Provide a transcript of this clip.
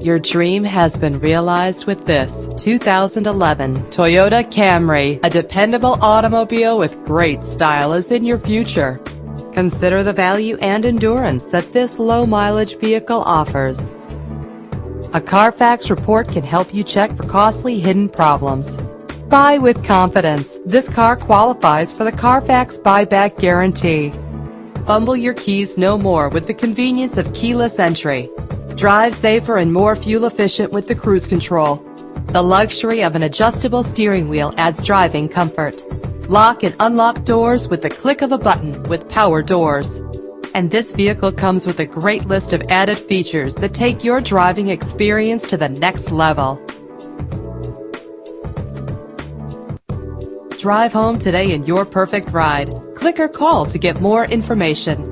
Your dream has been realized with this 2011 Toyota Camry. A dependable automobile with great style is in your future. Consider the value and endurance that this low-mileage vehicle offers. A Carfax report can help you check for costly hidden problems. Buy with confidence. This car qualifies for the Carfax buyback guarantee. Fumble your keys no more with the convenience of keyless entry. Drive safer and more fuel efficient with the cruise control. The luxury of an adjustable steering wheel adds driving comfort. Lock and unlock doors with the click of a button with power doors. And this vehicle comes with a great list of added features that take your driving experience to the next level. Drive home today in your perfect ride. Click or call to get more information.